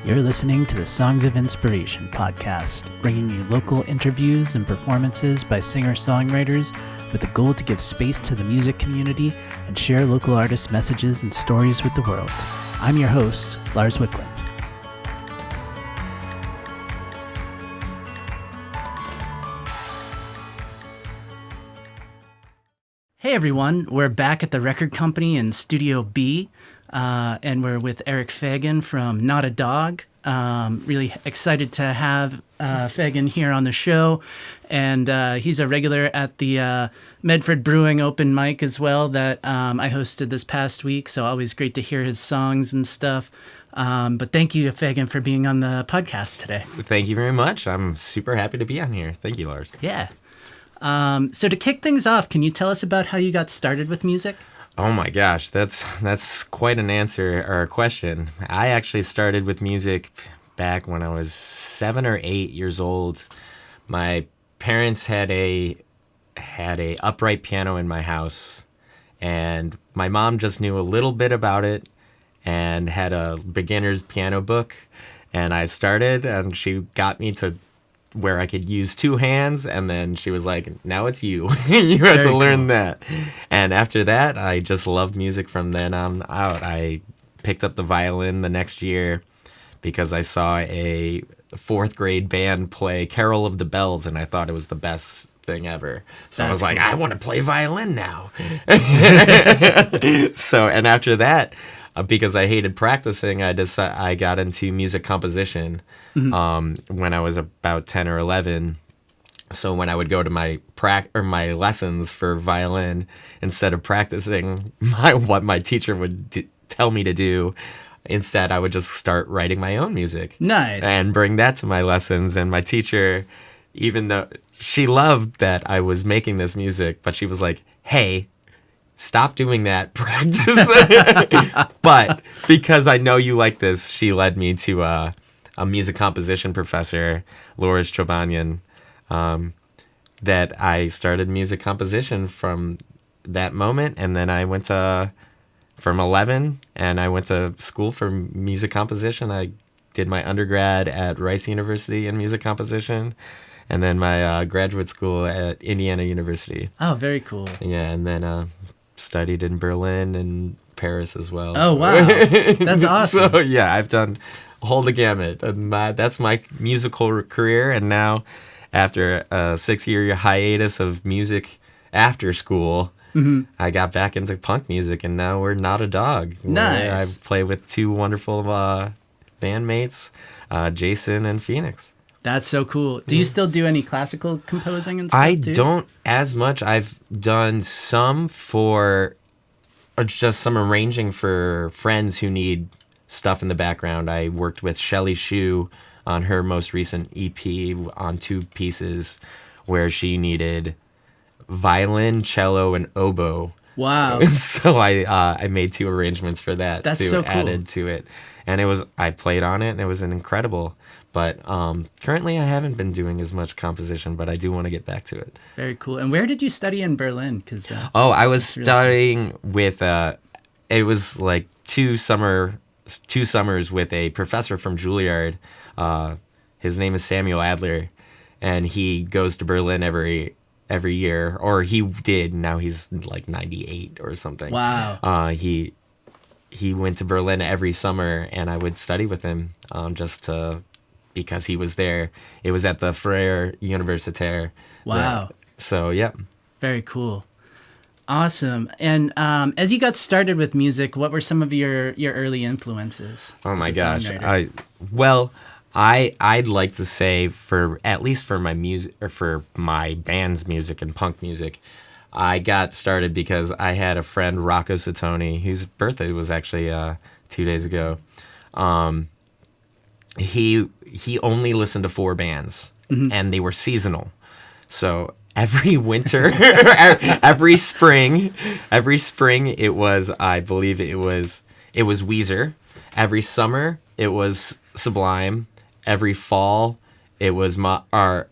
You're listening to the Songs of Inspiration podcast, bringing you local interviews and performances by singer-songwriters with the goal to give space to the music community and share local artists' messages and stories with the world. I'm your host, Lars Wickland. Hey everyone, we're back at the record company in Studio B. And we're with Eric Fegan from NOTADOG. Really excited to have Fegan here on the show. And he's a regular at the Medford Brewing open mic as well that I hosted this past week. So always great to hear his songs and stuff. But thank you, Fegan, for being on the podcast today. Thank you very much. I'm super happy to be on here. Thank you, Lars. Yeah. So to kick things off, can you tell us about how you got started with music? Oh my gosh, that's quite an answer or a question. I actually started with music back when I was 7 or 8 years old. My parents had a upright piano in my house, and my mom just knew a little bit about it and had a beginner's piano book, and I started, and she got me to where I could use two hands, and then she was like, now it's you. You have to learn that. And after that, I just loved music from then on out. I picked up the violin the next year because I saw a fourth grade band play Carol of the Bells, and I thought it was the best thing ever. So I was like, I want to play violin now. So, and after that, because I hated practicing, I got into music composition when I was about 10 or 11. So when I would go to my my lessons for violin, instead of practicing what my teacher would tell me to do, instead I would just start writing my own music. Nice. And bring that to my lessons. And my teacher, even though she loved that I was making this music, but she was like, hey, stop doing that, practice. But because I know you like this, she led me to a music composition professor, Loris Chobanyan, that I started music composition from that moment. And then I went from 11, and I went to school for music composition. I did my undergrad at Rice University in music composition, and then my graduate school at Indiana University. Oh, very cool. Yeah, and then studied in Berlin and Paris as well. Oh, wow. That's awesome. So, yeah, I've done all the gamut. And that's my musical career. And now, after a 6-year hiatus of music after school, I got back into punk music, and now we're NOTADOG. Nice. I play with two wonderful bandmates, Jason and Phoenix. That's so cool. Do you still do any classical composing and stuff I too? don't as much. I've done some or just some arranging for friends who need stuff in the background. I worked with Shelley Shue on her most recent EP on 2 pieces where she needed violin, cello, and oboe. Wow. So I made 2 arrangements for that. That's so cool. Added to it. And I played on it, and it was incredible. But currently I haven't been doing as much composition, but I do want to get back to it. Very cool. And where did you study in Berlin? I was studying with, it was like 2 summers with a professor from Juilliard. His name is Samuel Adler, and he goes to Berlin every year, or he did. Now he's like 98 or something. Wow. He went to Berlin every summer, and I would study with him because he was there. It was at the Freie Universität. Wow. So, yeah. Very cool. Awesome. And as you got started with music, what were some of your early influences? Oh my gosh. I'd like to say at least for my music, or for my band's music and punk music, I got started because I had a friend, Rocco Satoni, whose birthday was actually 2 days ago. He only listened to 4 bands, and they were seasonal. So every winter, every spring, it was, I believe it was Weezer. Every summer, it was Sublime. Every fall, it was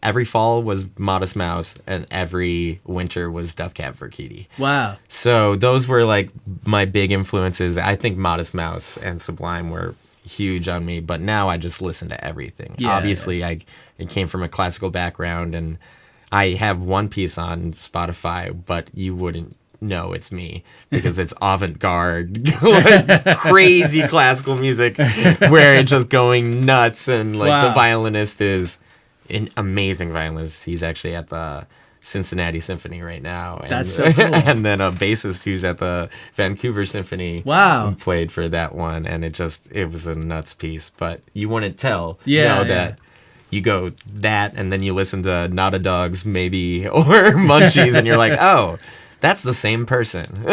every fall was Modest Mouse, and every winter was Death Cab for Cutie. Wow. So those were like my big influences. I think Modest Mouse and Sublime were huge on me, but now I just listen to everything. Yeah, Obviously, I came from a classical background, and I have one piece on Spotify, but you wouldn't know it's me because it's avant-garde, like, crazy classical music where it's just going nuts, and like the violinist is an amazing violinist. He's actually at the Cincinnati Symphony right now. And, that's so cool. And then a bassist who's at the Vancouver Symphony. Wow. Played for that one, and it was a nuts piece. But you wouldn't tell, that you go that, and then you listen to NOTADOG's maybe or Munchies, and you're like, oh, that's the same person.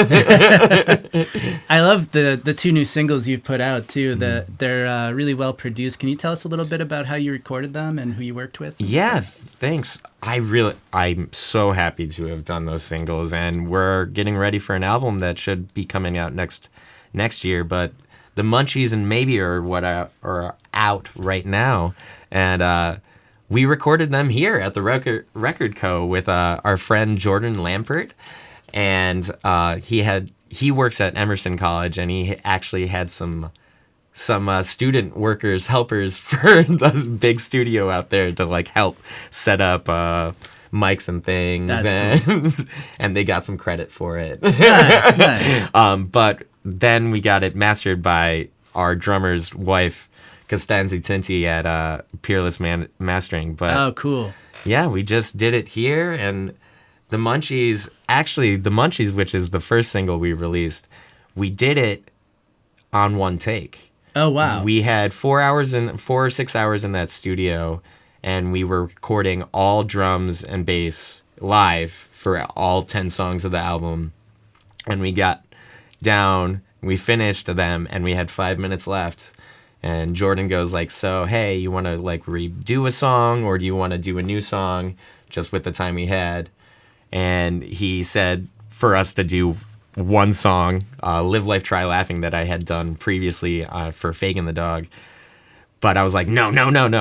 I love the two new singles you've put out too. They're really well produced. Can you tell us a little bit about how you recorded them and who you worked with? Yeah, thanks. I'm so happy to have done those singles, and we're getting ready for an album that should be coming out next year. But the Munchies and Maybe are out right now, and we recorded them here at the Record Co. with our friend Jordan Lampert. And he works at Emerson College, and he actually had some student workers, helpers for the big studio out there to like help set up mics and things. That's cool. And they got some credit for it. Nice. But then we got it mastered by our drummer's wife, Costanzi Tinti, at Peerless Mastering. But oh, cool. Yeah, we just did it here, and the Munchies, which is the first single we released, we did it on one take. Oh, wow. We had 4 or 6 hours in that studio, and we were recording all drums and bass live for all 10 songs of the album. And we got down, we finished them, and we had 5 minutes left. And Jordan goes like, so, hey, you want to like redo a song, or do you want to do a new song just with the time we had? And he said for us to do one song, Live Life, Try Laughing, that I had done previously for Fegan the dog. But I was like, no.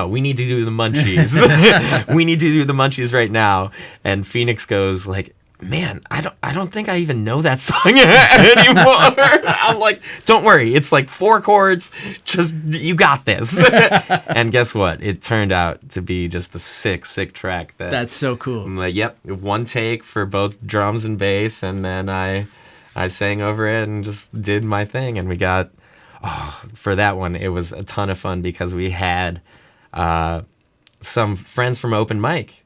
We need to do the Munchies. We need to do the Munchies right now. And Phoenix goes like, man, I don't think I even know that song anymore. I'm like, don't worry. It's like 4 chords. Just, you got this. And guess what? It turned out to be just a sick track. That's so cool. I'm like, yep, one take for both drums and bass. And then I sang over it and just did my thing. And we got, for that one, it was a ton of fun because we had some friends from open mic.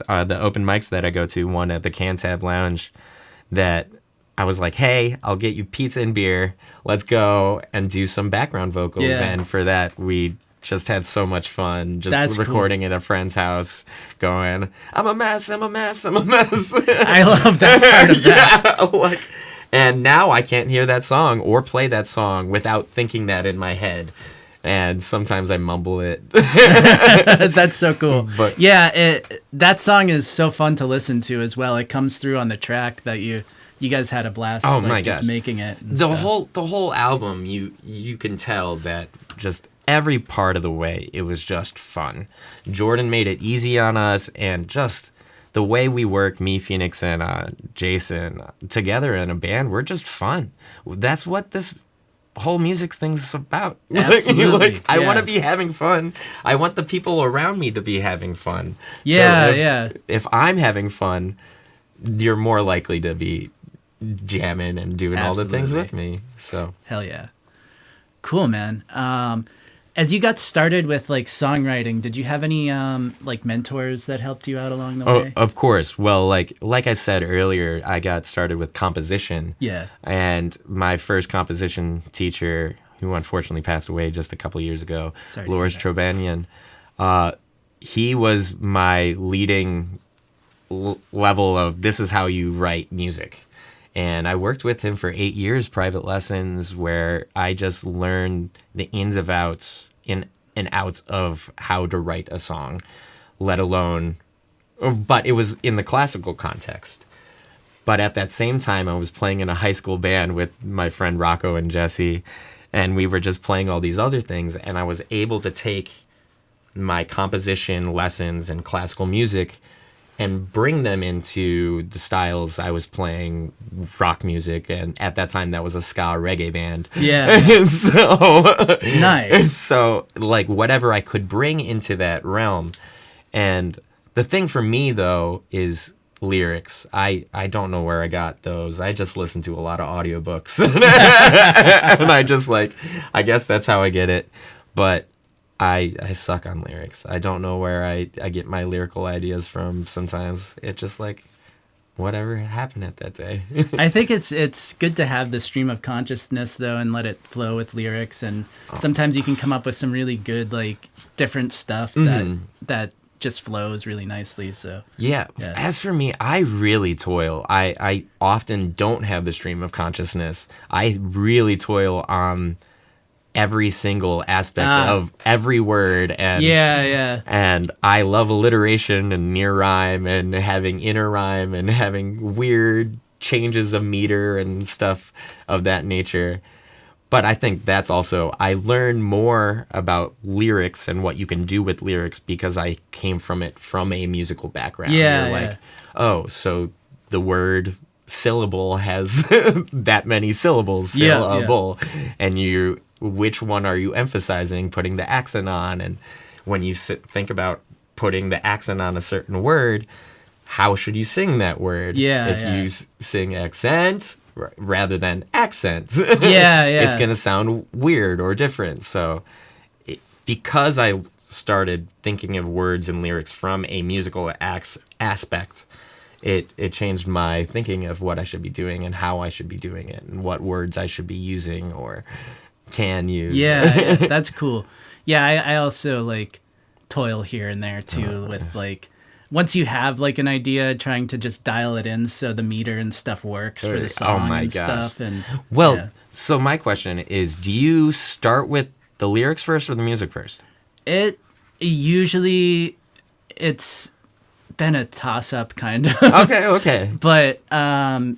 The open mics that I go to, one at the Cantab Lounge, that I was like, hey, I'll get you pizza and beer. Let's go and do some background vocals. Yeah. And for that, we just had so much fun just recording at a friend's house going, I'm a mess. I love that part of that. And now I can't hear that song or play that song without thinking that in my head. And sometimes I mumble it. That's so cool. But yeah, that song is so fun to listen to as well. It comes through on the track that you guys had a blast. Oh my gosh, just making it. The whole album, you can tell that just every part of the way it was just fun. Jordan made it easy on us, and just the way we work, me, Phoenix, and Jason together in a band, we're just fun. That's what this whole music thing's about. Absolutely. I want to be having fun. I want the people around me to be having fun. Yeah, If I'm having fun, you're more likely to be jamming and doing all the things with me. So hell yeah. Cool, man. As you got started with like songwriting, did you have any like mentors that helped you out along the way? Of course. Well, like I said earlier, I got started with composition. Yeah. And my first composition teacher, who unfortunately passed away just a couple years ago, Loris Trobanian, he was my leading level of this is how you write music. And I worked with him for 8 years, private lessons, where I just learned the ins and outs of how to write a song, let alone, but it was in the classical context. But at that same time, I was playing in a high school band with my friend Rocco and Jesse, and we were just playing all these other things, and I was able to take my composition lessons and classical music and bring them into the styles I was playing, rock music, and at that time that was a ska reggae band. Yeah. So Nice. So like whatever I could bring into that realm. And the thing for me though is lyrics. I don't know where I got those. I just listen to a lot of audiobooks. And I just like, I guess that's how I get it. But I suck on lyrics. I don't know where I get my lyrical ideas from sometimes. It's just like whatever happened at that day. I think it's good to have the stream of consciousness though and let it flow with lyrics, and sometimes you can come up with some really good like different stuff that just flows really nicely. So yeah. As for me, I really toil. I often don't have the stream of consciousness. I really toil on every single aspect of every word, and and I love alliteration and near rhyme and having inner rhyme and having weird changes of meter and stuff of that nature. But I think that's also, I learned more about lyrics and what you can do with lyrics because I came from a musical background. You're like, oh, so the word syllable has that many syllables, syllable, and which one are you emphasizing, putting the accent on? And when you think about putting the accent on a certain word, how should you sing that word? If you sing accent rather than accent, it's going to sound weird or different. So because I started thinking of words and lyrics from a musical aspect, it changed my thinking of what I should be doing and how I should be doing it and what words I should be using or can use. Yeah, that's cool. Yeah, I also like toil here and there too with like once you have like an idea, trying to just dial it in so the meter and stuff works for the song and stuff. And so my question is, do you start with the lyrics first or the music first? It's been a toss-up kind of. Okay. But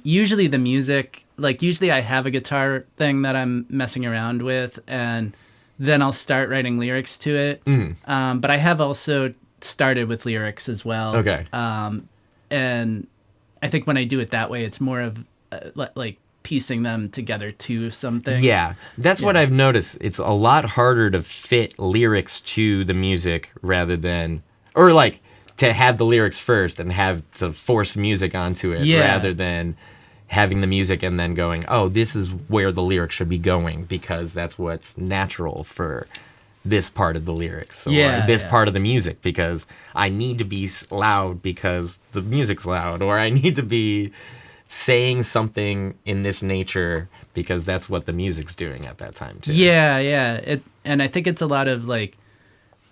usually the music, like usually I have a guitar thing that I'm messing around with, and then I'll start writing lyrics to it. But I have also started with lyrics as well. Okay. And I think when I do it that way, it's more of like piecing them together to something. Yeah, that's what I've noticed. It's a lot harder to fit lyrics to the music rather than, or like to have the lyrics first and have to force music onto it rather than having the music and then going, oh, this is where the lyrics should be going because that's what's natural for this part of the lyrics or this part of the music because I need to be loud because the music's loud, or I need to be saying something in this nature because that's what the music's doing at that time too. And I think it's a lot of like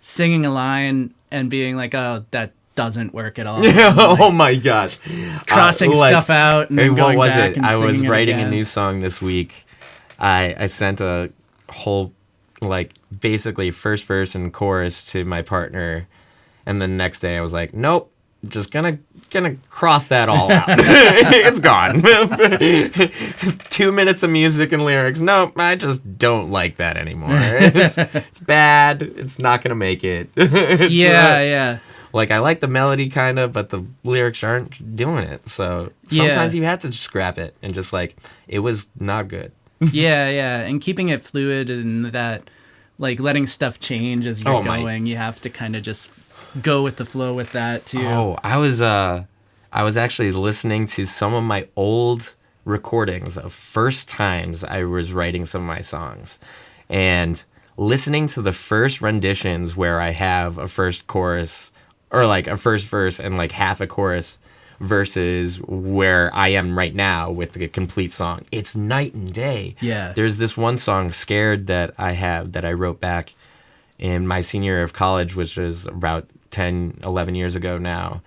singing a line and being like, oh, that doesn't work at all. Like, oh my gosh. Crossing stuff out and then going back and I was singing writing again. a new song this week. I sent a whole, like, basically first verse and chorus to my partner, and the next day I was like, nope, just gonna cross that all out. It's gone. 2 minutes of music and lyrics. Nope, I just don't like that anymore. It's bad. It's not gonna make it. Like, I like the melody kind of, but the lyrics aren't doing it. So sometimes you have to scrap it and just like, it was not good. And keeping it fluid and that, like, letting stuff change as you're going. You have to kind of just go with the flow with that too. Oh, I was actually listening to some of my old recordings of first times I was writing some of my songs, and listening to the first renditions where I have a first chorus or like a first verse and like half a chorus versus where I am right now with a complete song. It's night and day. Yeah. There's this one song, Scared, that I have that I wrote back in my senior year of college, which is about 10, 11 years ago now.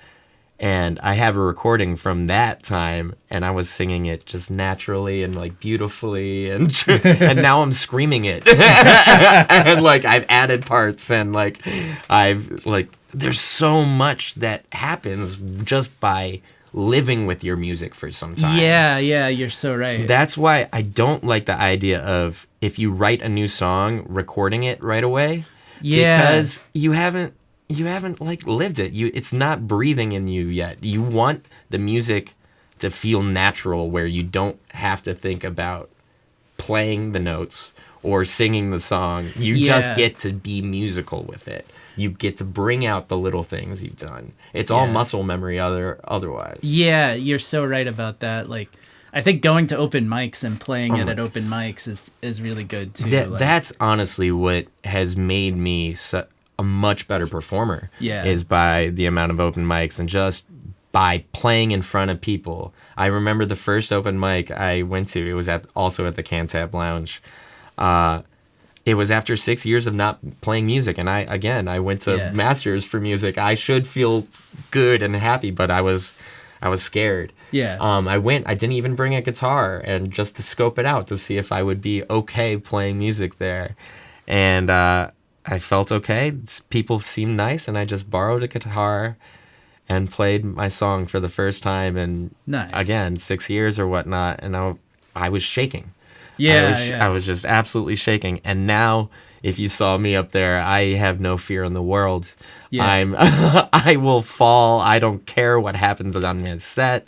And I have a recording from that time, and I was singing it just naturally and like beautifully, and and now I'm screaming it, and like I've added parts, and like I've like there's so much that happens just by living with your music for some time. Yeah, you're so right. That's why I don't like the idea of if you write a new song, recording it right away. Yeah, because you haven't you haven't like lived it. It's not breathing in you yet. You want the music to feel natural, where you don't have to think about playing the notes or singing the song. You just get to be musical with it. You get to bring out the little things you've done. It's all muscle memory otherwise. Yeah, you're so right about that. Like, I think going to open mics and playing it at open mics is really good too. That's honestly what has made me a much better performer. Yeah. Is by the amount of open mics and just by playing in front of people. I remember the first open mic I went to. It was also at the Cantab Lounge. It was after 6 years of not playing music, and I went to Masters for music. I should feel good and happy, but I was scared. Yeah. I went. I didn't even bring a guitar, and just to scope it out to see if I would be okay playing music there, and I felt okay. People seemed nice, and I just borrowed a guitar and played my song for the first time. And again, 6 years or whatnot, and I was shaking. I was just absolutely shaking. And now, if you saw me up there, I have no fear in the world. Yeah. I will fall. I don't care what happens on the set,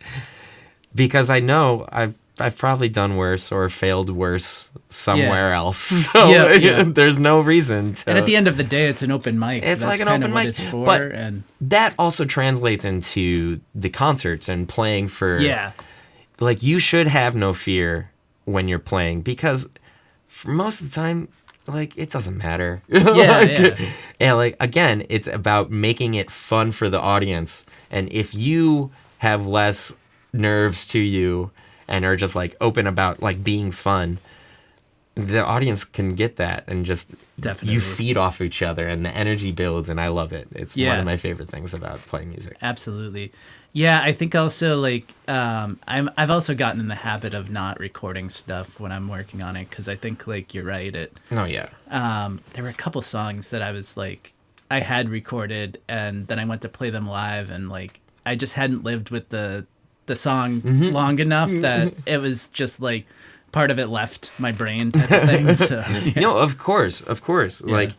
because I know I've probably done worse or failed worse somewhere else. So there's no reason to. And at the end of the day, it's an open mic. It's like an open mic. That also translates into the concerts and playing for. Yeah. Like, you should have no fear when you're playing, because for most of the time, like, it doesn't matter. And like, again, it's about making it fun for the audience. And if you have less nerves to you and are just like open about like being fun, the audience can get that, and just you feed off each other, and the energy builds, and I love it. It's one of my favorite things about playing music. Absolutely. Yeah, I think also, like, I've also gotten in the habit of not recording stuff when I'm working on it, because I think, like, you're right. There were a couple songs that I was like, I had recorded, and then I went to play them live, and like, I just hadn't lived with the song long enough that it was just like part of it left my brain type of thing. So of course. Like,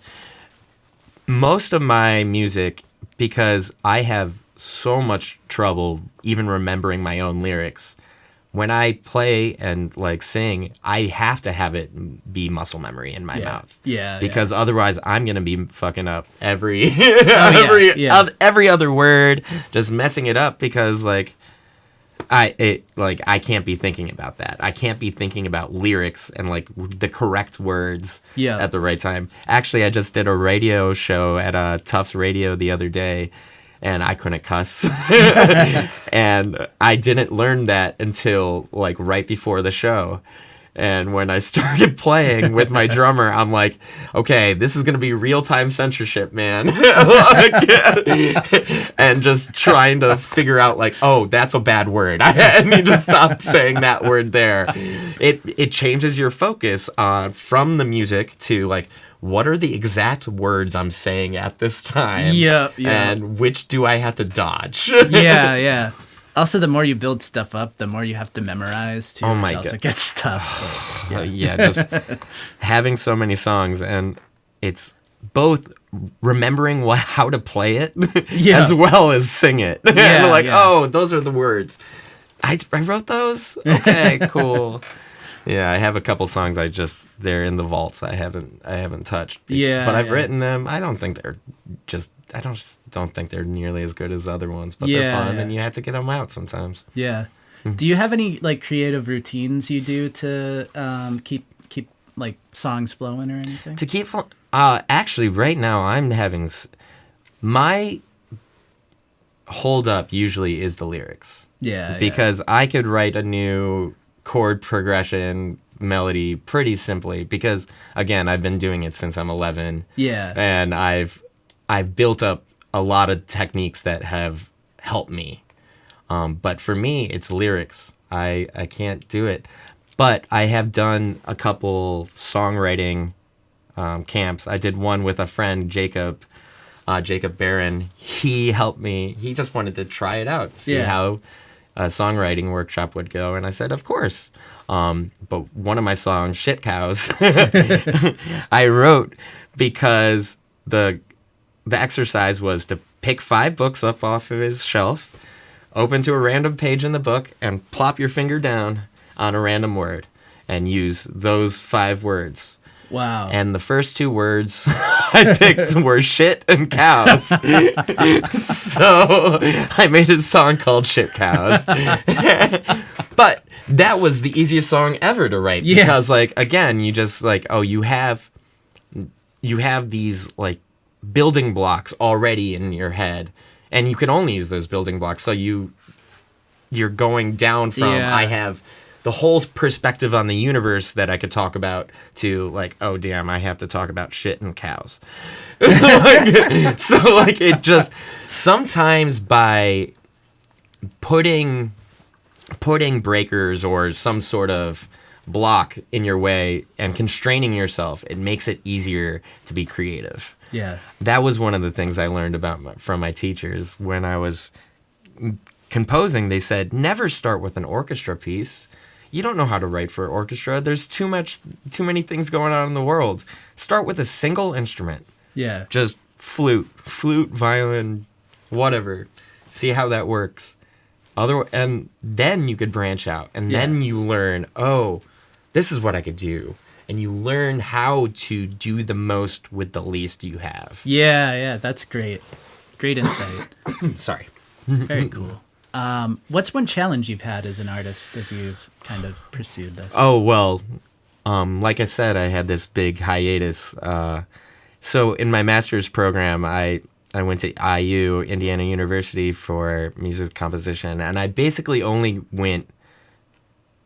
most of my music, because I have so much trouble even remembering my own lyrics, when I play and like sing, I have to have it be muscle memory in my mouth. Because otherwise I'm gonna be fucking up every other word, just messing it up, because like I can't be thinking about that. I can't be thinking about lyrics and like the correct words at the right time. Actually, I just did a radio show at Tufts Radio the other day, and I couldn't cuss. And I didn't learn that until like right before the show. And when I started playing with my drummer, I'm like, okay, this is going to be real-time censorship, man. And just trying to figure out, like, oh, that's a bad word. I need to stop saying that word there. It changes your focus from the music to, like, what are the exact words I'm saying at this time? And which do I have to dodge? Also, the more you build stuff up, the more you have to memorize too. Oh my God. Also gets tough. Just having so many songs, and it's both remembering how to play it as well as sing it. Oh, those are the words. I wrote those? Okay, cool. Yeah, I have a couple songs they're in the vaults. I haven't touched. But I've written them. I don't think they're don't think they're nearly as good as other ones, but they're fun, and you have to get them out sometimes. Yeah. Do you have any like creative routines you do to keep like songs flowing or anything? To keep actually right now I'm having my hold up usually is the lyrics. Because I could write a new chord progression melody pretty simply, because again, I've been doing it since I'm 11. And I've built up a lot of techniques that have helped me. But for me, it's lyrics. I can't do it. But I have done a couple songwriting camps. I did one with a friend, Jacob Barron. He helped me. He just wanted to try it out, see how a songwriting workshop would go. And I said, of course. But one of my songs, Shit Cows, I wrote because the the exercise was to pick 5 books up off of his shelf, open to a random page in the book, and plop your finger down on a random word and use those 5 words. Wow. And the first 2 words I picked were shit and cows. So I made a song called Shit Cows. But that was the easiest song ever to write. Yeah. Because, like, again, you just, like, you have these, like, building blocks already in your head. And you can only use those building blocks. So you're going down from, I have the whole perspective on the universe that I could talk about to, like, oh, damn, I have to talk about shit and cows. So, like, it just, sometimes by putting breakers or some sort of block in your way and constraining yourself, it makes it easier to be creative. Yeah. That was one of the things I learned from my teachers when I was composing. They said, never start with an orchestra piece. You don't know how to write for orchestra. There's too many things going on in the world. Start with a single instrument. Yeah. Just flute, violin, whatever. See how that works. And then you could branch out. And then you learn, oh, this is what I could do. And you learn how to do the most with the least you have. Yeah, that's great. Great insight. Sorry. Very cool. What's one challenge you've had as an artist as you've kind of pursued this? Oh, well, like I said, I had this big hiatus. So in my master's program, I went to IU, Indiana University, for music composition, and I basically only went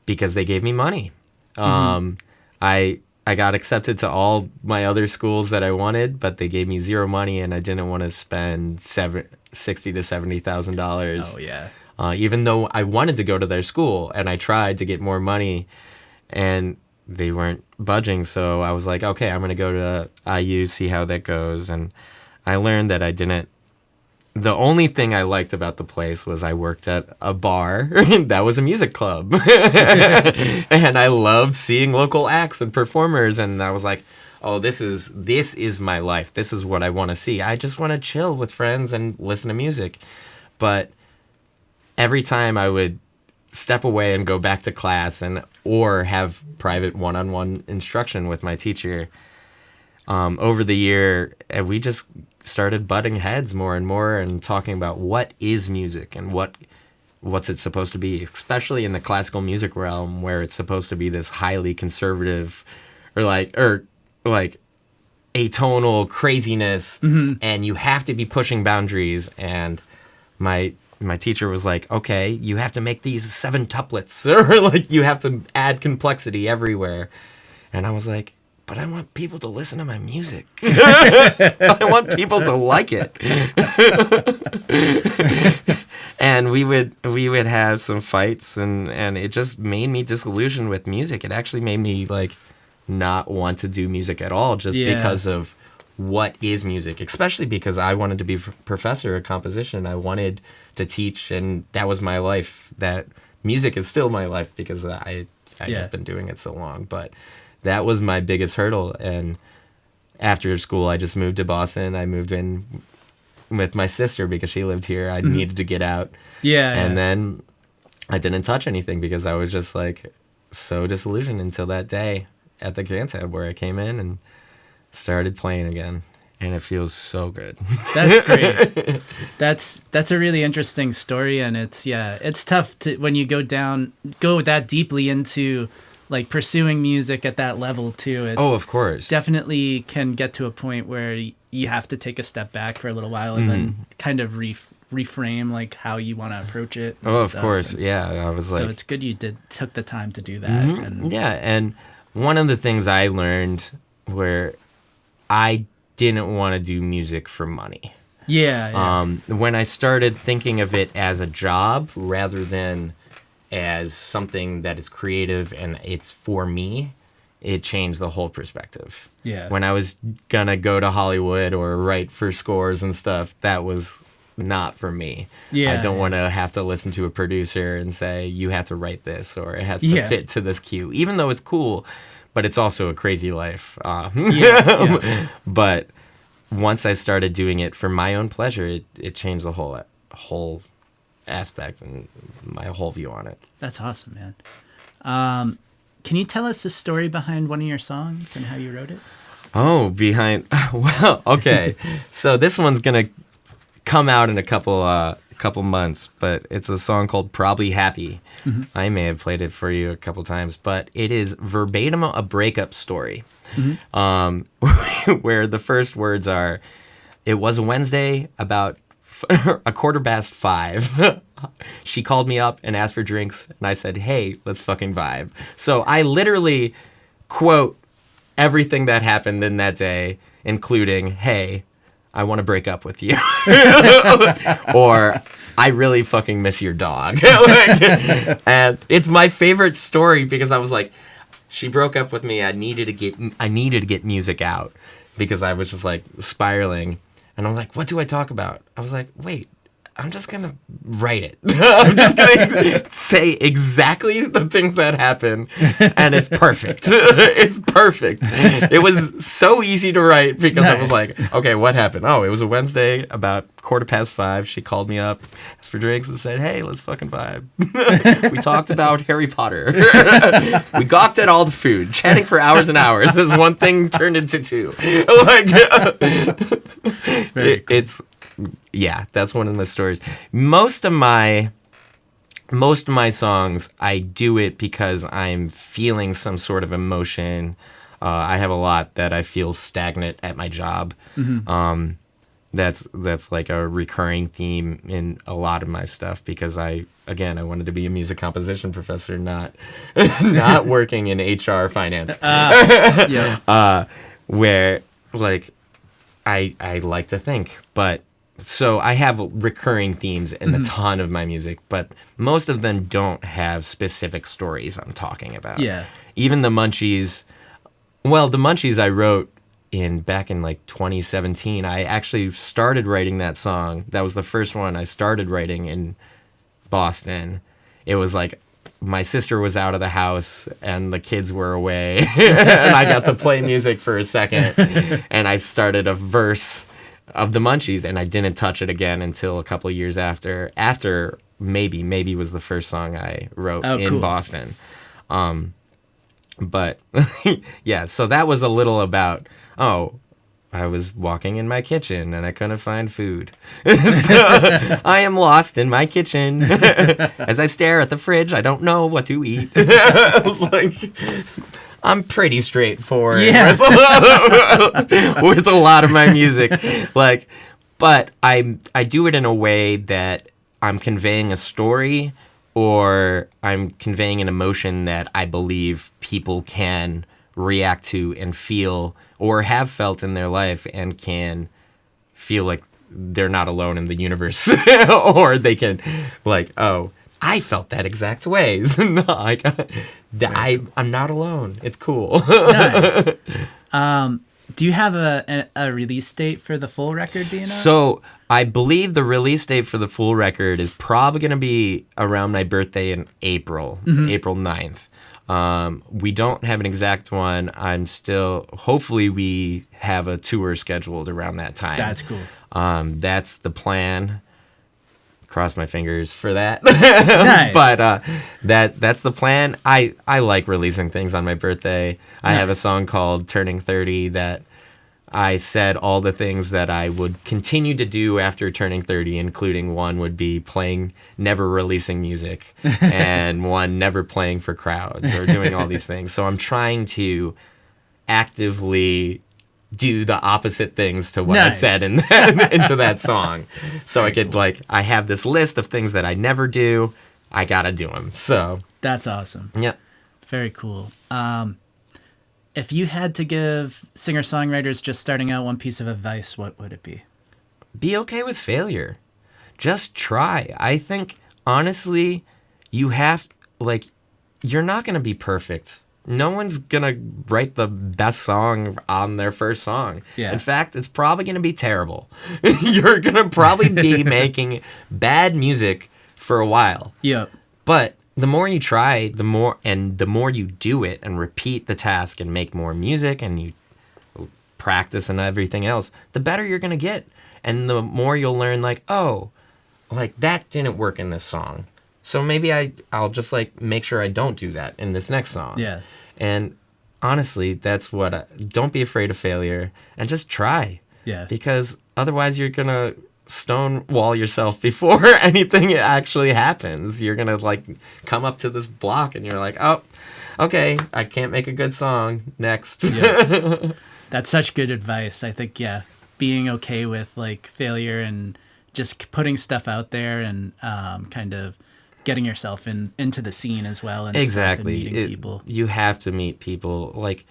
because they gave me money. I got accepted to all my other schools that I wanted, but they gave me zero money, and I didn't want to spend $60,000 to $70,000. Oh yeah. Even though I wanted to go to their school, and I tried to get more money, and they weren't budging. So I was like, okay, I'm gonna go to IU, see how that goes, and I learned that I didn't. The only thing I liked about the place was I worked at a bar that was a music club. And I loved seeing local acts and performers. And I was like, oh, this is my life. This is what I want to see. I just want to chill with friends and listen to music. But every time I would step away and go back to class or have private one-on-one instruction with my teacher, over the year, we just started butting heads more and more and talking about what is music and what's it supposed to be, especially in the classical music realm where it's supposed to be this highly conservative or atonal craziness, and you have to be pushing boundaries. And my teacher was like, okay, you have to make these 7 tuplets, or like you have to add complexity everywhere. And I was like, but I want people to listen to my music. I want people to like it. And we would have some fights, and it just made me disillusioned with music. It actually made me like not want to do music at all, just because of what is music, especially because I wanted to be professor of composition. I wanted to teach, and that was my life. That music is still my life because I just been doing it so long. But that was my biggest hurdle. And after school, I just moved to Boston. I moved in with my sister because she lived here. I needed to get out. And then I didn't touch anything because I was just like so disillusioned until that day at the Cantab where I came in and started playing again. And it feels so good. That's great. That's a really interesting story. And it's tough to when you go that deeply into like pursuing music at that level too. Of course. Definitely can get to a point where you have to take a step back for a little while and then kind of reframe like how you want to approach it. Of course. I was like, so it's good you took the time to do that. And one of the things I learned where I didn't want to do music for money. When I started thinking of it as a job rather than as something that is creative and it's for me, it changed the whole perspective. When I was gonna go to Hollywood or write for scores and stuff, that was not for me. I don't want to have to listen to a producer and say, you have to write this or it has to fit to this cue, even though it's cool, but it's also a crazy life. But once I started doing it for my own pleasure, it changed the whole aspect and my whole view on it. That's awesome, man. Can you tell us the story behind one of your songs and how you wrote it? Oh, well, okay. So this one's gonna come out in a couple months, but it's a song called Probably Happy. Mm-hmm. I may have played it for you a couple times, but it is verbatim a breakup story. Mm-hmm. Where the first words are, it was a Wednesday about 5:15. She called me up and asked for drinks, and I said, hey, let's fucking vibe. So I literally quote everything that happened in that day, including, hey, I want to break up with you. Or, I really fucking miss your dog. And it's my favorite story because I was like, she broke up with me. I needed to get music out because I was just like spiraling. And I'm like, what do I talk about? I was like, wait, I'm just going to write it. I'm just going to say exactly the things that happen, and it's perfect. It's perfect. It was so easy to write because I was like, okay, what happened? Oh, it was a Wednesday about 5:15. She called me up, asked for drinks, and said, hey, let's fucking vibe. We talked about Harry Potter. We gawked at all the food, chatting for hours and hours as one thing turned into two. It's... Yeah, that's one of my stories. Most of my songs, I do it because I'm feeling some sort of emotion. I have a lot that I feel stagnant at my job. Mm-hmm. That's like a recurring theme in a lot of my stuff because I wanted to be a music composition professor, not working in HR finance. Where like I like to think, but. So I have recurring themes in a ton of my music, but most of them don't have specific stories I'm talking about. Yeah. Even the Munchies, well, the Munchies I wrote back in like 2017. I actually started writing that song. That was the first one I started writing in Boston. It was like my sister was out of the house and the kids were away and I got to play music for a second and I started a verse of the Munchies, and I didn't touch it again until a couple of years after Maybe was the first song I wrote in Boston. But yeah, so that was a little about, I was walking in my kitchen and I couldn't find food. So I am lost in my kitchen. As I stare at the fridge, I don't know what to eat. I'm pretty straightforward with a lot of my music. But I do it in a way that I'm conveying a story or I'm conveying an emotion that I believe people can react to and feel or have felt in their life and can feel like they're not alone in the universe. Or they can I felt that exact way. I'm not alone. It's cool. Nice. Do you have a release date for the full record being out? So I believe the release date for the full record is probably going to be around my birthday in April, April 9th. We don't have an exact one. Hopefully we have a tour scheduled around that time. That's cool. That's the plan. Cross my fingers for that. Nice. But that's the plan. I like releasing things on my birthday. I have a song called Turning 30 that I said all the things that I would continue to do after turning 30, including one would be never releasing music, and one never playing for crowds or doing all these things. So I'm trying to actively do the opposite things to what I said into that song. So I could I have this list of things that I never do. I gotta do them. So that's awesome. Yep. Very cool. If you had to give singer-songwriters just starting out one piece of advice, what would it be? Be okay with failure. Just try. I think honestly, you're not gonna be perfect. No one's going to write the best song on their first song. Yeah. In fact, it's probably going to be terrible. You're going to probably be making bad music for a while. Yep. But the more you try, the more you do it and repeat the task and make more music and you practice and everything else, the better you're going to get. And the more you'll learn, like, oh, like that didn't work in this song. So maybe I'll just like make sure I don't do that in this next song. Yeah. And honestly, that's don't be afraid of failure and just try. Yeah. Because otherwise you're going to stonewall yourself before anything actually happens. You're going to like come up to this block and you're like, oh, okay, I can't make a good song. Next. Yeah. That's such good advice. I think, yeah, being okay with like failure and just putting stuff out there and kind of getting yourself into the scene as well. And exactly. Stuff and meeting people. You have to meet people. Like,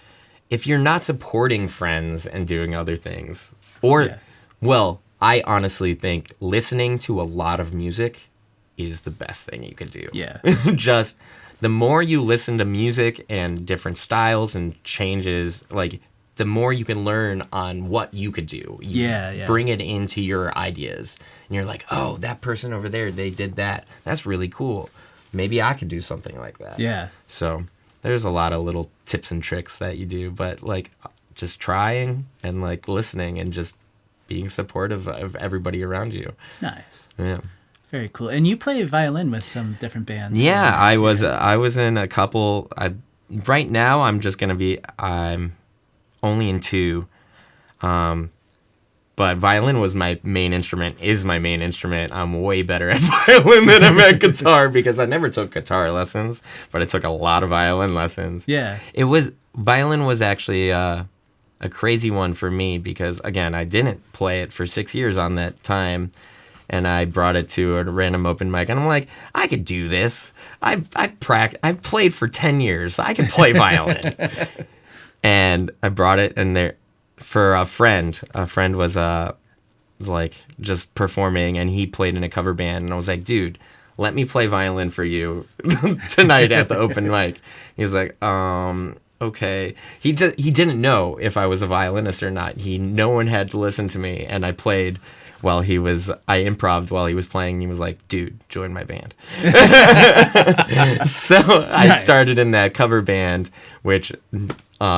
if you're not supporting friends and doing other things, or, well, I honestly think listening to a lot of music is the best thing you could do. Yeah. Just the more you listen to music and different styles and changes, like, the more you can learn on what you could do. You bring it into your ideas. And you're like, oh, that person over there, they did that. That's really cool. Maybe I could do something like that. Yeah. So there's a lot of little tips and tricks that you do. But, like, just trying and, like, listening and just being supportive of everybody around you. Nice. Yeah. Very cool. And you play violin with some different bands. Yeah, I was in a couple. Right now, I'm only in 2, but violin was my main instrument, is my main instrument. I'm way better at violin than I'm at guitar because I never took guitar lessons, but I took a lot of violin lessons. Yeah. Violin was actually a crazy one for me because, again, I didn't play it for 6 years on that time, and I brought it to a random open mic, and I'm like, I could do this. I played for 10 years. I can play violin. And I brought it in there for a friend. A friend was like just performing, and he played in a cover band. And I was like, dude, let me play violin for you tonight at the open mic. He was like, okay. He didn't know if I was a violinist or not. No one had to listen to me, and I improv'd while he was playing. And he was like, dude, join my band. So I started in that cover band, which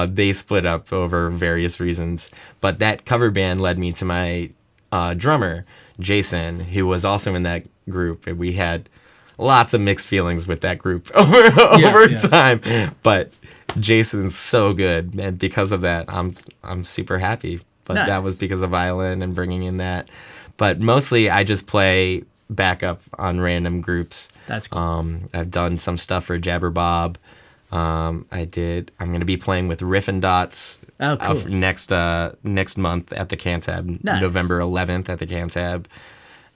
they split up over various reasons. But that cover band led me to my drummer, Jason, who was also in that group. And we had lots of mixed feelings with that group over time. But Jason's so good. And because of that, I'm super happy. But that was because of violin and bringing in that. But mostly I just play backup on random groups. That's cool. I've done some stuff for Jabberbob. I'm going to be playing with Riffin' Dots next month at the Cantab, November 11th at the Cantab.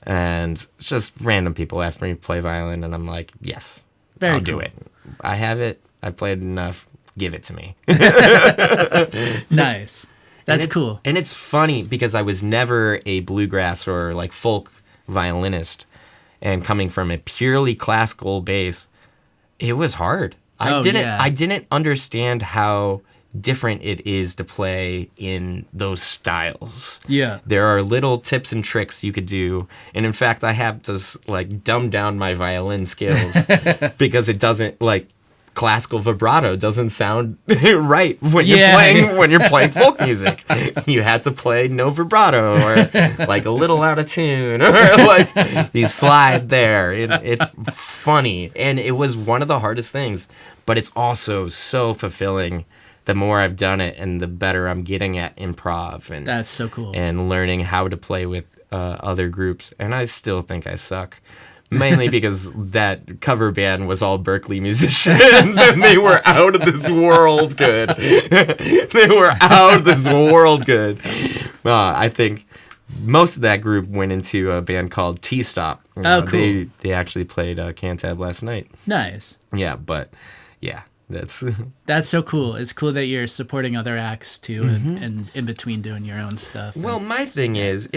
And it's just random people ask me to play violin, and I'm like, yes, I'll do it. I have it. I played enough. Give it to me. Nice. That's cool. And it's funny because I was never a bluegrass or like folk violinist, and coming from a purely classical base, it was hard. I didn't understand how different it is to play in those styles. Yeah. There are little tips and tricks you could do. And in fact, I have to like dumb down my violin skills because it doesn't like classical vibrato doesn't sound right when you're playing folk music. You had to play no vibrato or like a little out of tune or like you slide there. It's funny, and it was one of the hardest things, but it's also so fulfilling. The more I've done it, and the better I'm getting at improv, and that's so cool. And learning how to play with other groups, and I still think I suck. Mainly because that cover band was all Berkeley musicians, and they were out of this world good. They were out of this world good. I think most of that group went into a band called T-Stop. Cool. They actually played Cantab last night. Nice. Yeah, but yeah, that's so cool. It's cool that you're supporting other acts too, and in between doing your own stuff. Well, my thing is,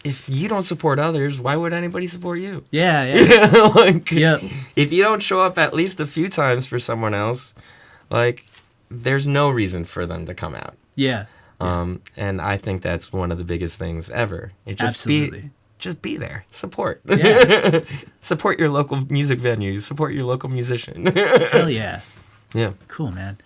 if you don't support others, why would anybody support you? Yeah. If you don't show up at least a few times for someone else, like, there's no reason for them to come out. Yeah. And I think that's one of the biggest things ever. Absolutely. Just be there. Support. Yeah. Support your local music venue. Support your local musician. Hell yeah. Yeah. Cool, man.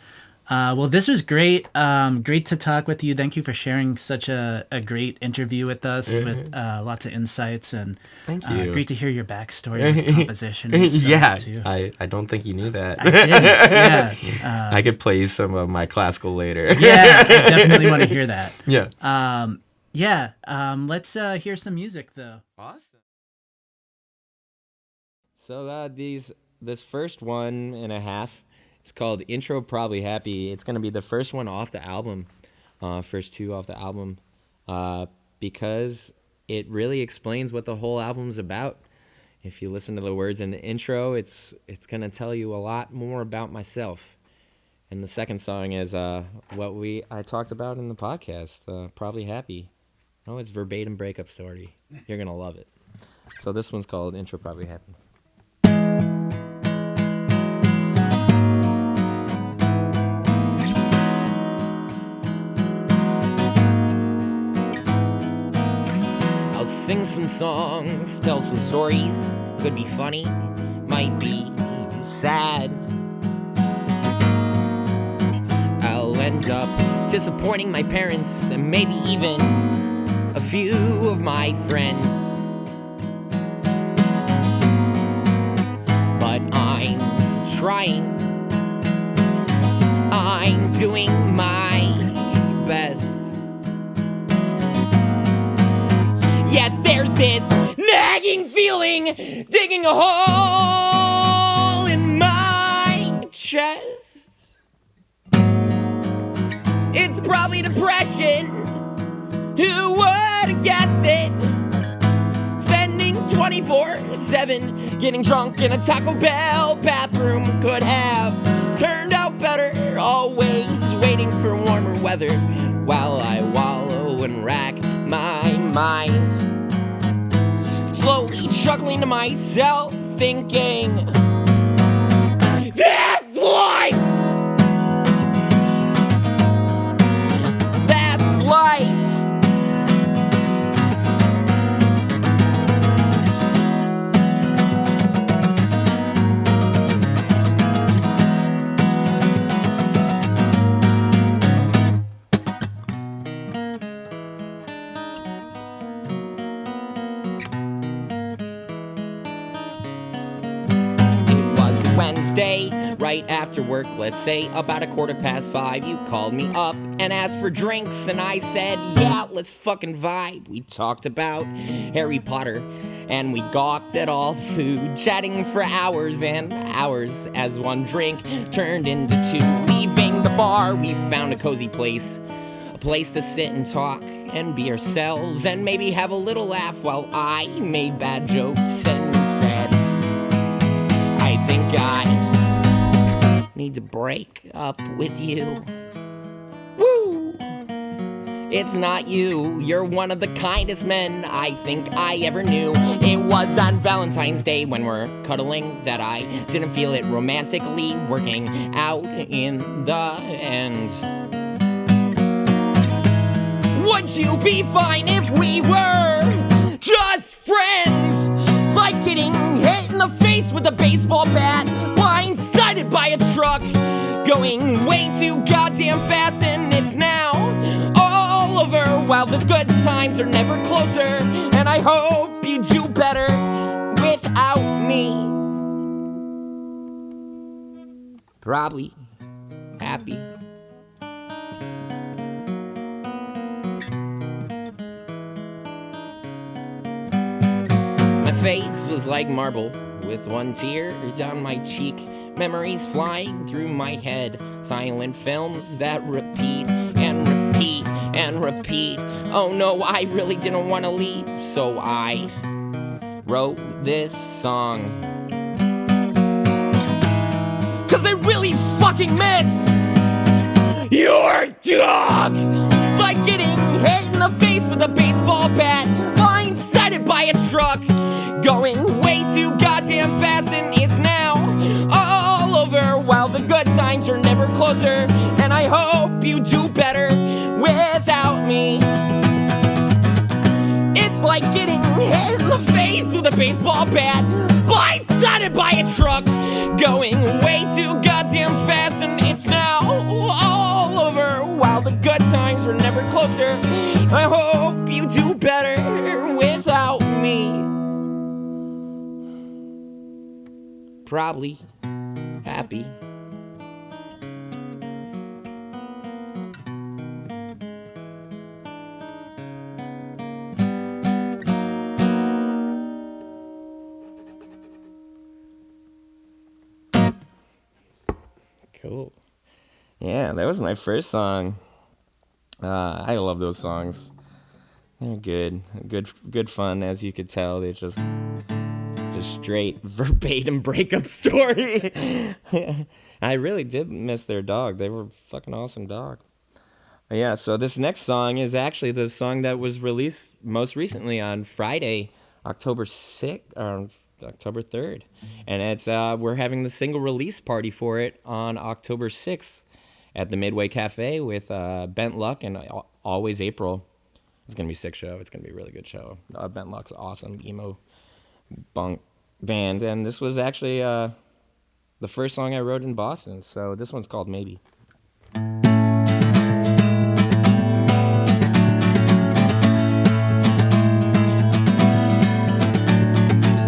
Well, this was great. Great to talk with you. Thank you for sharing such a great interview with us with lots of insights, and Thank you. great to hear your backstory with composition. And stuff Yeah, too. I don't think you knew that. I did. Yeah. I could play you some of my classical later. Yeah, I definitely want to hear that. Yeah. Let's hear some music though. Awesome. So this first 1.5 is called Intro Probably Happy. It's gonna be the first one off the album, first 2 off the album, because it really explains what the whole album's about. If you listen to the words in the intro, it's gonna tell you a lot more about myself. And the second song is what I talked about in the podcast, Probably Happy. Oh, it's verbatim breakup story. You're gonna love it. So this one's called Intro Probably Happy. I'll sing some songs, tell some stories. Could be funny, might be sad. I'll end up disappointing my parents and maybe even a few of my friends. But I'm trying, I'm doing my best. Yet there's this nagging feeling digging a hole in my chest. It's probably depression. Who would have guessed it? Spending 24/7 getting drunk in a Taco Bell bathroom could have turned out better. Always waiting for warmer weather while I wallow and rack my mind. Slowly chuckling to myself, thinking, that's life! That's life! Wednesday, right after work, let's say about 5:15, you called me up and asked for drinks, and I said, yeah, let's fucking vibe. We talked about Harry Potter, and we gawked at all the food, chatting for hours and hours as one drink turned into 2. Leaving the bar, we found a cozy place, a place to sit and talk and be ourselves, and maybe have a little laugh while I made bad jokes and said, I think I need to break up with you. Woo! It's not you. You're one of the kindest men I think I ever knew. It was on Valentine's Day when we're cuddling that I didn't feel it romantically working out in the end. Would you be fine if we were just friends? It's like getting hit in the face with a baseball bat, blindsided by a truck, going way too goddamn fast, and it's now all over while the good times are never closer, and I hope you do better without me. Probably happy. Face was like marble with one tear down my cheek, memories flying through my head, silent films that repeat and repeat and repeat. Oh no, I really didn't want to leave, so I wrote this song. 'Cause I really fucking miss your dog. It's like getting hit in the face with a baseball bat, blindsided by a truck, going way too goddamn fast, and it's now all over while the good times are never closer, and I hope you do better without me. It's It's like getting hit in the face with a baseball bat, blindsided by a truck, going way too goddamn fast, and it's now all over. While the good times were never closer, I hope you do better without me. Probably happy. Cool. Yeah, that was my first song. I love those songs. They're good fun, as you could tell. They're just straight verbatim breakup story. I really did miss their dog. They were a fucking awesome dog. Yeah, so this next song is actually the song that was released most recently on Friday, October 6th, or October 3rd. And it's we're having the single release party for it on October 6th at the Midway Cafe with Bent Luck and Always April. It's going to be a sick show. It's going to be a really good show. Bent Luck's awesome emo bunk band. And this was actually the first song I wrote in Boston. So this one's called Maybe.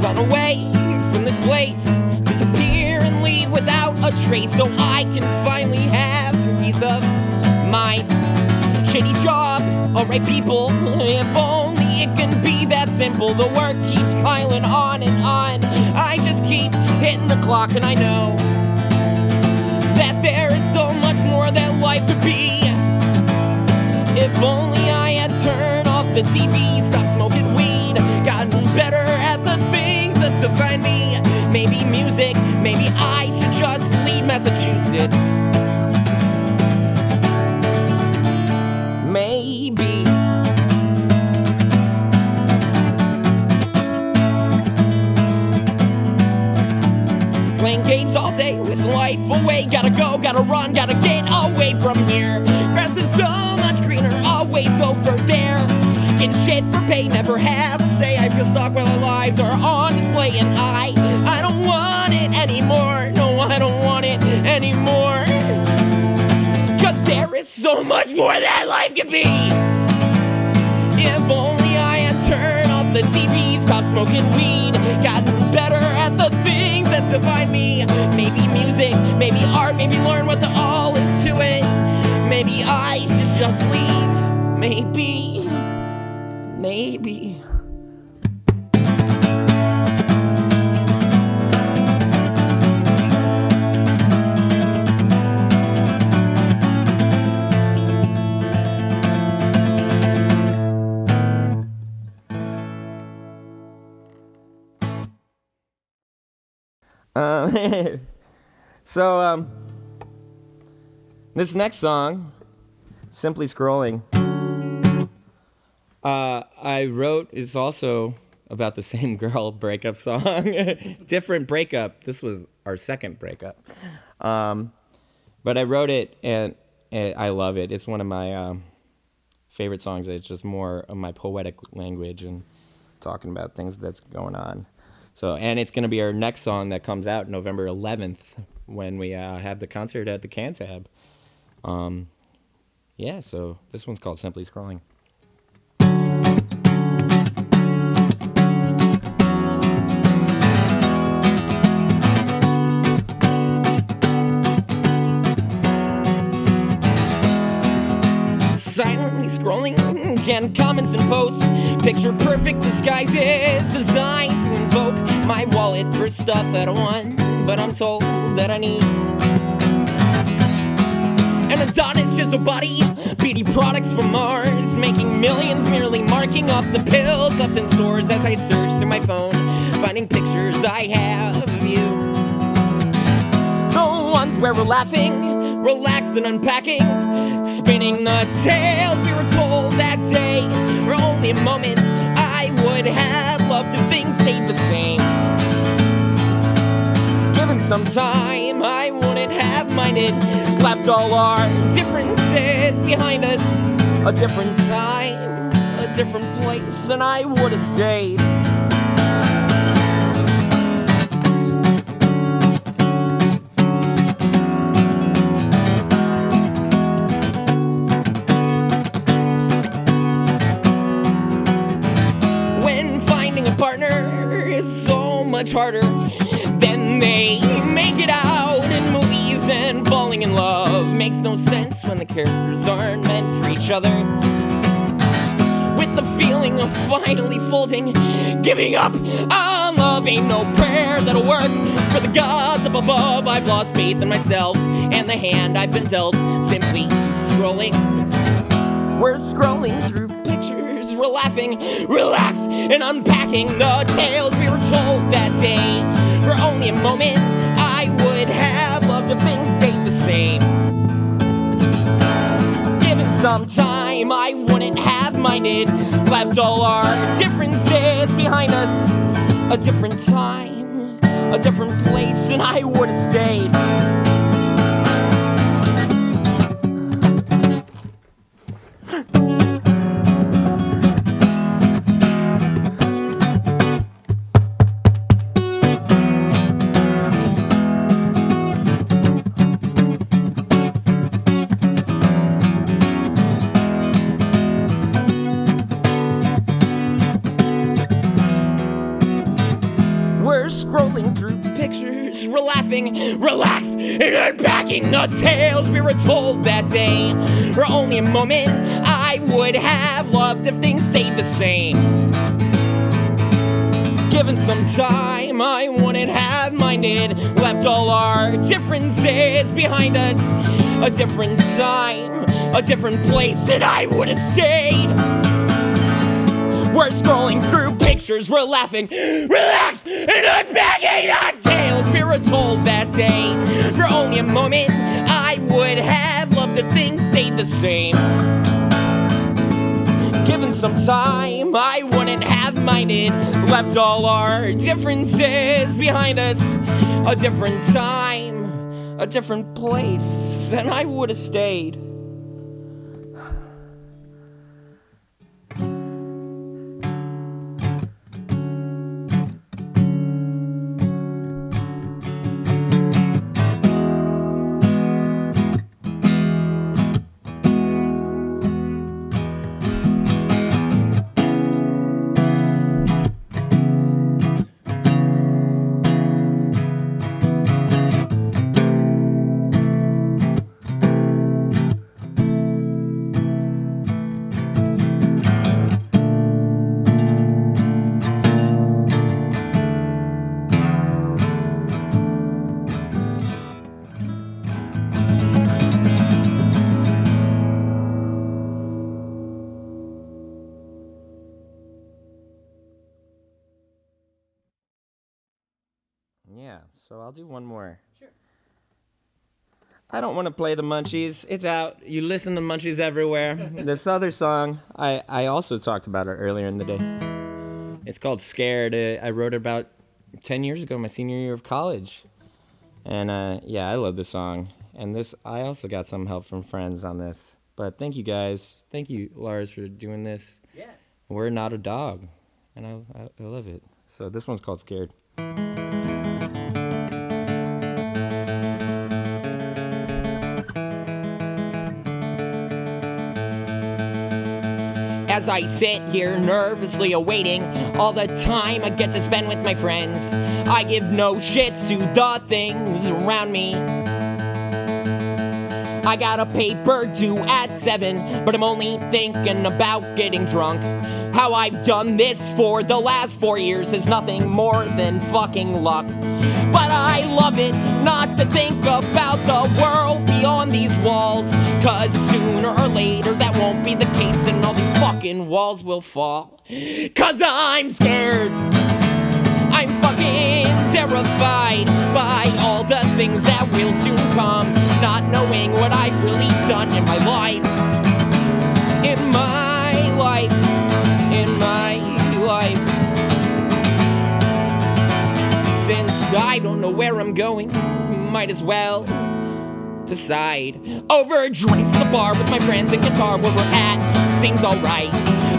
Run away from this place, disappear and leave without a trace, so I can finally have some peace of mind. Shitty job, alright people, if only it can be that simple. The work keeps piling on and on, I just keep hitting the clock, and I know that there is so much more that life could be. If only I had turned off the TV, stopped smoking weed, gotten better at the things that define me. Maybe music, maybe I should just leave Massachusetts. Maybe. Playing games all day, with life away. Gotta go, gotta run, gotta get away from here. Grass is so much greener, always over there. Getting shit for pay, never have a say. I feel stuck while our lives are on display, and I don't want it anymore. No, I don't want it anymore. Cause there is so much more that life can be. If only I had turned off the TV, stopped smoking weed, gotten better at the things that define me. Maybe music, maybe art, maybe learn what the all is to it. Maybe I should just leave. Maybe. So, this next song, Simply Scrolling, I wrote, is also about the same girl breakup song. Different breakup. This was our second breakup. But I wrote it, and I love it. It's one of my favorite songs. It's just more of my poetic language and talking about things that's going on. So, and it's going to be our next song that comes out November 11th when we have the concert at the Cantab. Yeah, so this one's called Simply Scrolling. Silently scrolling, getting comments and posts, picture perfect disguises designed to invoke my wallet for stuff that I want, but I'm told that I need. And Adonis just a body, beauty products from Mars, making millions merely marking up the pills left in stores as I search through my phone, finding pictures I have of you. The ones where we're laughing, relaxed and unpacking, spinning the tales we were told that day. For only a moment, I would have loved if things stayed the same. Given some time, I wouldn't have minded. Left all our differences behind us. A different time, a different place and I would have stayed. When finding a partner is so much harder than they make it out in movies, and falling in love makes no sense when the characters aren't meant for each other. With the feeling of finally folding, giving up on love ain't no prayer that'll work. For the gods up above, I've lost faith in myself and the hand I've been dealt. Simply scrolling, we're scrolling through pictures, we're laughing, relaxed, and unpacking the tales we were told that day. For only a moment, I would have loved if things stayed the same. Given some time, I wouldn't have minded. Left all our differences behind us. A different time, a different place, and I would have stayed. Scrolling through pictures, we're laughing, relaxed, and unpacking the tales we were told that day. For only a moment, I would have loved if things stayed the same. Given some time, I wouldn't have minded. Left all our differences behind us. A different time, a different place, and I would have stayed. We're scrolling through pictures, we're laughing, relaxed, and unpacking the tales we were told that day. For only a moment, I would have loved if things stayed the same. Given some time, I wouldn't have minded. Left all our differences behind us. A different time, a different place, and I would have stayed. Yeah, so I'll do one more. Sure. I don't want to play the Munchies. It's out. You listen to Munchies everywhere. This other song, I also talked about it earlier in the day. It's called Scared. I wrote it about 10 years ago, my senior year of college. And yeah, I love this song. And this, I also got some help from friends on this. But thank you guys. Thank you, Lars, for doing this. Yeah. We're not a dog. And I love it. So this one's called Scared. As I sit here nervously awaiting all the time I get to spend with my friends, I give no shits to the things around me. I got a paper due at 7, but I'm only thinking about getting drunk. How I've done this for the last 4 years is nothing more than fucking luck. But I love it not to think about the world beyond these walls, 'cause sooner or later that won't be the case and all these fucking walls will fall. 'Cause I'm scared, I'm fucking terrified by all the things that will soon come, not knowing what I've really done in my life. In my life, in my life. Since I don't know where I'm going, might as well decide. Over drinks at the bar with my friends and guitar where we're at seems alright.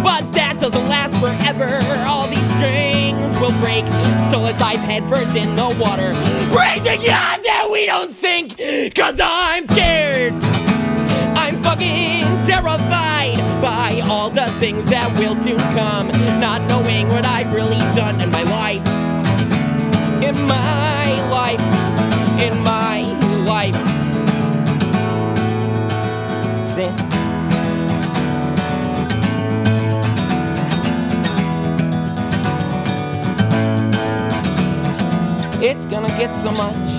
but that doesn't last forever. All these strings will break, so as I head first in the water, praising God that we don't sink, 'cause I'm scared. I'm fucking terrified by all the things that will soon come, not knowing what I've really done in my life. In my life. In my life. Sing. It's gonna get so much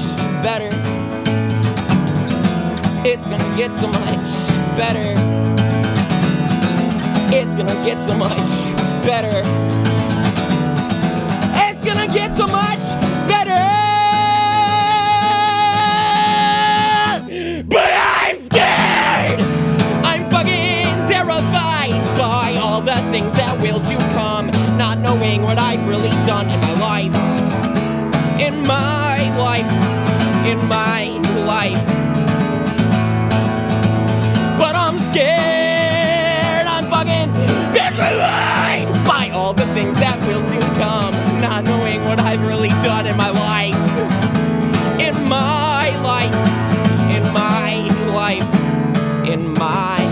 better. It's gonna get so much better. It's gonna get so much better. It's gonna get so much better. But I'm scared. I'm fucking terrified by all the things that will soon come, not knowing what I've really done in my life. In my life. In my life. But I'm scared. I'm fucking petrified by all the things that will soon come, not knowing what I've really done in my life. In my life. In my life. In my